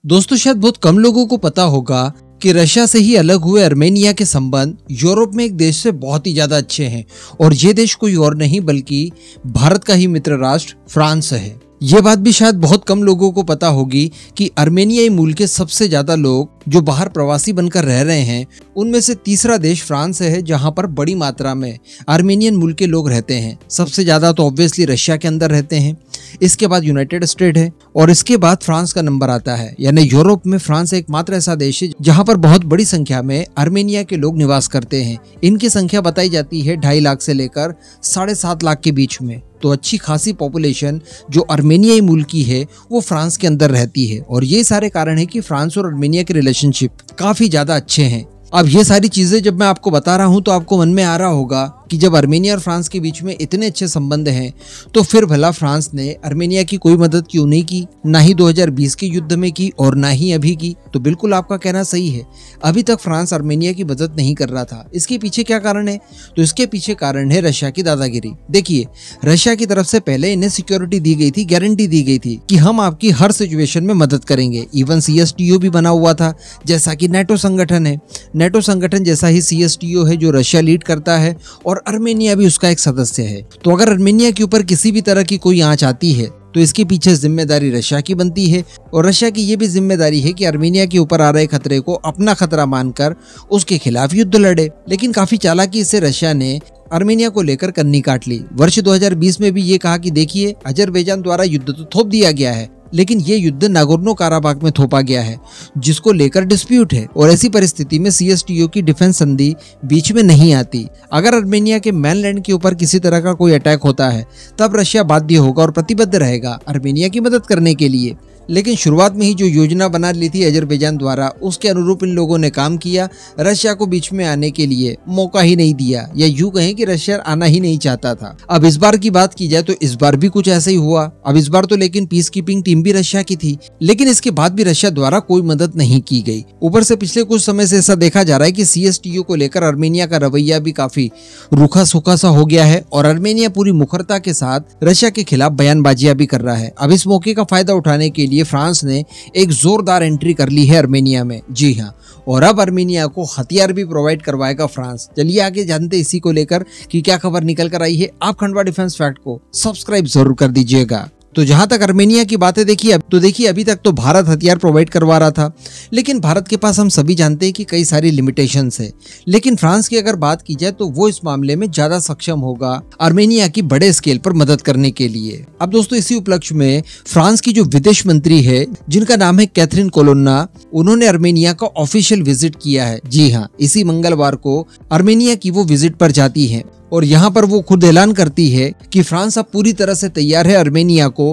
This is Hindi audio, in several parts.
दोस्तों, शायद बहुत कम लोगों को पता होगा कि रशिया से ही अलग हुए आर्मेनिया के संबंध यूरोप में एक देश से बहुत ही ज्यादा अच्छे हैं और ये देश कोई और नहीं बल्कि भारत का ही मित्र राष्ट्र फ्रांस है। ये बात भी शायद बहुत कम लोगों को पता होगी कि आर्मेनियाई मूल के सबसे ज्यादा लोग जो बाहर प्रवासी बनकर रह रहे हैं उनमें से तीसरा देश फ्रांस है, जहां पर बड़ी मात्रा में आर्मेनियन मूल के लोग रहते हैं। सबसे ज्यादा तो ऑब्वियसली रशिया के अंदर रहते हैं, इसके बाद यूनाइटेड स्टेट है और इसके बाद फ्रांस का नंबर आता है। यानी यूरोप में फ्रांस एकमात्र ऐसा देश है जहां पर बहुत बड़ी संख्या में आर्मेनिया के लोग निवास करते हैं। इनकी संख्या बताई जाती है 2.5 लाख से लेकर 7.5 लाख के बीच में। तो अच्छी खासी पॉपुलेशन जो आर्मेनियाई मूल की है वो फ्रांस के अंदर रहती है और ये सारे कारण है कि फ्रांस और आर्मेनिया के रिलेशनशिप काफी ज्यादा अच्छे हैं। अब ये सारी चीजें जब मैं आपको बता रहा हूं तो आपको मन में आ रहा होगा कि जब आर्मेनिया और फ्रांस के बीच में इतने अच्छे संबंध हैं तो फिर भला फ्रांस ने आर्मेनिया की कोई मदद क्यों नहीं की, ना ही 2020 के युद्ध में की और ना ही अभी की। तो बिल्कुल आपका कहना सही है, अभी तक फ्रांस आर्मेनिया की मदद नहीं कर रहा था। इसके पीछे क्या कारण है? तो इसके पीछे कारण है रशिया की दादागिरी। देखिए, रशिया की तरफ से पहले इन्हें सिक्योरिटी दी गई थी, गारंटी दी गई थी कि हम आपकी हर सिचुएशन में मदद करेंगे। इवन CSTO भी बना हुआ था, जैसा कि नेटो संगठन है। नेटो संगठन जैसा ही CSTO है जो रशिया लीड करता है और आर्मेनिया भी उसका एक सदस्य है। तो अगर आर्मेनिया के ऊपर किसी भी तरह की कोई आंच आती है तो इसके पीछे जिम्मेदारी रशिया की बनती है और रशिया की ये भी जिम्मेदारी है कि आर्मेनिया के ऊपर आ रहे खतरे को अपना खतरा मानकर उसके खिलाफ युद्ध लड़े। लेकिन काफी चालाकी से रशिया ने आर्मेनिया को लेकर कन्नी काट ली। वर्ष 2020 में भी ये कहा कि देखिए, अजरबैजान द्वारा युद्ध तो थोप दिया गया है लेकिन ये युद्ध नागोर्नो काराबाख में थोपा गया है जिसको लेकर डिस्प्यूट है और ऐसी परिस्थिति में CSTO की डिफेंस संधि बीच में नहीं आती। अगर आर्मेनिया के मेनलैंड के ऊपर किसी तरह का कोई अटैक होता है तब रशिया बाध्य होगा और प्रतिबद्ध रहेगा आर्मेनिया की मदद करने के लिए। लेकिन शुरुआत में ही जो योजना बना ली थी अजरबैजान द्वारा उसके अनुरूप इन लोगों ने काम किया। रशिया को बीच में आने के लिए मौका ही नहीं दिया, या यूं कहें कि रशिया आना ही नहीं चाहता था। अब इस बार की बात की जाए तो इस बार भी कुछ ऐसा ही हुआ। अब इस बार तो लेकिन पीस कीपिंग टीम भी रशिया की थी, लेकिन इसके बाद भी रशिया द्वारा कोई मदद नहीं की गई। ऊपर से पिछले कुछ समय से ऐसा देखा जा रहा है कि CSTO को लेकर आर्मेनिया का रवैया भी काफी रूखा सूखा सा हो गया है और आर्मेनिया पूरी मुखरता के साथ रशिया के खिलाफ बयानबाजियां भी कर रहा है। अब इस मौके का फायदा उठाने के लिए फ्रांस ने एक जोरदार एंट्री कर ली है आर्मेनिया में। जी हां, और अब आर्मेनिया को हथियार भी प्रोवाइड करवाएगा फ्रांस। चलिए आगे जानते इसी को लेकर कि क्या खबर निकल कर आई है। आप खंडवा डिफेंस फैक्ट को सब्सक्राइब जरूर कर दीजिएगा। तो जहां तक आर्मेनिया की बातें देखिए अभी तक तो भारत हथियार प्रोवाइड करवा रहा था, लेकिन भारत के पास हम सभी जानते हैं कि कई सारी लिमिटेशंस है। लेकिन फ्रांस की अगर बात की जाए तो वो इस मामले में ज्यादा सक्षम होगा आर्मेनिया की बड़े स्केल पर मदद करने के लिए। अब दोस्तों, इसी उपलक्ष्य में फ्रांस की जो विदेश मंत्री है जिनका नाम है कैथरीन कोलोन्ना, उन्होंने आर्मेनिया का ऑफिशियल विजिट किया है। जी हाँ, इसी मंगलवार को आर्मेनिया की वो विजिट पर जाती है और यहाँ पर वो खुद ऐलान करती है कि फ्रांस अब पूरी तरह से तैयार है आर्मेनिया को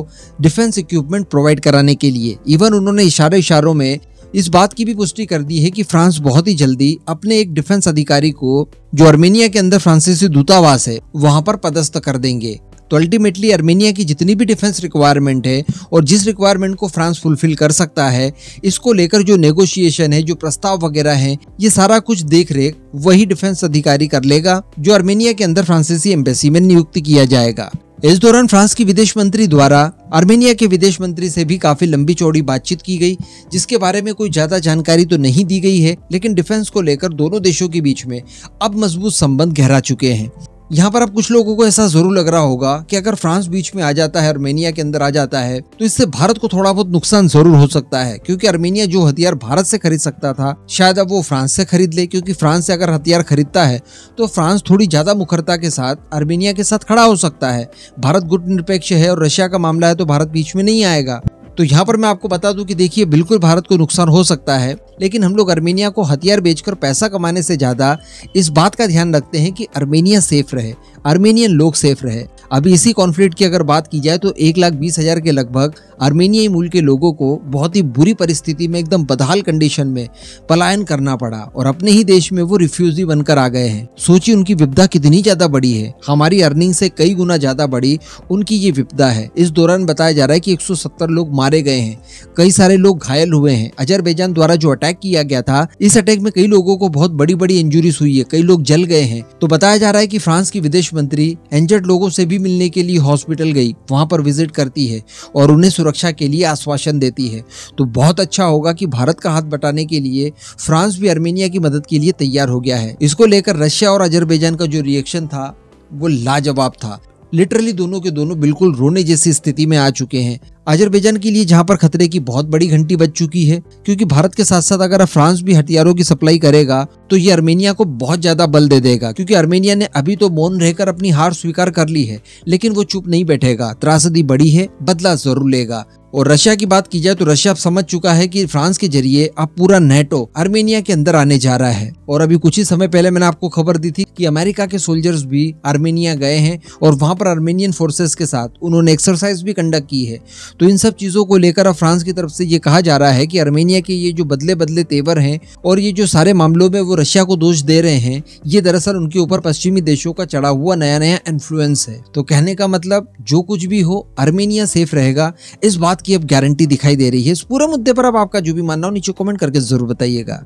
डिफेंस इक्विपमेंट प्रोवाइड कराने के लिए। इवन उन्होंने इशारों में इस बात की भी पुष्टि कर दी है कि फ्रांस बहुत ही जल्दी अपने एक डिफेंस अधिकारी को जो आर्मेनिया के अंदर फ्रांसीसी दूतावास है वहां पर पदस्थ कर देंगे। तो अल्टीमेटली आर्मेनिया की जितनी भी डिफेंस रिक्वायरमेंट है और जिस रिक्वायरमेंट को फ्रांस फुलफिल कर सकता है, इसको लेकर जो नेगोशिएशन है, जो प्रस्ताव वगैरह है, ये सारा कुछ देख रेख वही डिफेंस अधिकारी कर लेगा जो आर्मेनिया के अंदर फ्रांसीसी एम्बेसी में नियुक्त किया जाएगा। इस दौरान फ्रांस की विदेश मंत्री द्वारा आर्मेनिया के विदेश मंत्री से भी काफी लंबी चौड़ी बातचीत की गई, जिसके बारे में कोई ज्यादा जानकारी तो नहीं दी गई है, लेकिन डिफेंस को लेकर दोनों देशों के बीच में अब मजबूत संबंध गहरा चुके हैं। यहाँ पर अब कुछ लोगों को ऐसा जरूर लग रहा होगा कि अगर फ्रांस बीच में आ जाता है, आर्मेनिया के अंदर आ जाता है, तो इससे भारत को थोड़ा बहुत नुकसान जरूर हो सकता है, क्योंकि आर्मेनिया जो हथियार भारत से खरीद सकता था शायद अब वो फ्रांस से खरीद ले। क्योंकि फ्रांस से अगर हथियार खरीदता है तो फ्रांस थोड़ी ज्यादा मुखरता के साथ आर्मेनिया के साथ खड़ा हो सकता है। भारत गुटनिरपेक्ष है और रशिया का मामला है तो भारत बीच में नहीं आएगा। तो यहाँ पर मैं आपको बता दूं कि देखिए, बिल्कुल भारत को नुकसान हो सकता है, लेकिन हम लोग आर्मेनिया को हथियार बेचकर पैसा कमाने से ज्यादा इस बात का ध्यान रखते हैं कि आर्मेनिया सेफ रहे, आर्मेनियन लोग सेफ रहे। अभी इसी कॉन्फ्लिक्ट की अगर बात की जाए तो 1,20,000 के लगभग आर्मेनियाई मूल के लोगों को बहुत ही बुरी परिस्थिति में, एकदम बदहाल कंडीशन में पलायन करना पड़ा और अपने ही देश में वो रिफ्यूजी बनकर आ गए हैं। सोचिए उनकी विपदा कितनी ज्यादा बड़ी है, हमारी अर्निंग से कई गुना ज्यादा बड़ी उनकी ये विपदा है। इस दौरान बताया जा रहा है कि 170 लोग मारे गए हैं, कई सारे लोग घायल हुए हैं। अजरबैजान द्वारा जो अटैक किया गया था, इस अटैक में कई लोगों को बहुत बड़ी बड़ी इंजुरीज हुई है, कई लोग जल गए हैं। तो बताया जा रहा है कि फ्रांस की विदेश मंत्री इंजर्ड लोगों से भी मिलने के लिए हॉस्पिटल गई, वहां पर विजिट करती है और उन्हें सुरक्षा के लिए आश्वासन देती है। तो बहुत अच्छा होगा कि भारत का हाथ बटाने के लिए फ्रांस भी आर्मेनिया की मदद के लिए तैयार हो गया है। इसको लेकर रशिया और अजरबैजान का जो रिएक्शन था वो लाजवाब था। लिटरली दोनों के दोनों बिल्कुल रोने जैसी स्थिति में आ चुके हैं। अजरबैजान के लिए जहां पर खतरे की बहुत बड़ी घंटी बज चुकी है, क्योंकि भारत के साथ साथ अगर फ्रांस भी हथियारों की सप्लाई करेगा तो ये आर्मेनिया को बहुत ज्यादा बल दे देगा। क्योंकि आर्मेनिया ने अभी तो मौन रहकर अपनी हार स्वीकार कर ली है, लेकिन वो चुप नहीं बैठेगा। त्रासदी बड़ी है, बदला जरूर लेगा। और रशिया की बात की जाए तो रशिया अब समझ चुका है कि फ्रांस के जरिए अब पूरा नेटो आर्मेनिया के अंदर आने जा रहा है। और अभी कुछ ही समय पहले मैंने आपको खबर दी थी कि अमेरिका के सोल्जर्स भी आर्मेनिया गए हैं और वहां पर आर्मेनियन फोर्सेस के साथ उन्होंने एक्सरसाइज भी कंडक्ट की है। तो इन सब चीजों को लेकर अब फ्रांस की तरफ से ये कहा जा रहा है कि आर्मेनिया के ये जो बदले बदले तेवर हैं और ये जो सारे मामलों में वो रशिया को दोष दे रहे हैं, ये दरअसल उनके ऊपर पश्चिमी देशों का चढ़ा हुआ नया नया इन्फ्लुएंस है। तो कहने का मतलब जो कुछ भी हो, आर्मेनिया सेफ रहेगा, इस बात की अब गारंटी दिखाई दे रही है। इस पूरे मुद्दे पर अब आपका जो भी मानना हो नीचे कमेंट करके जरूर बताइएगा।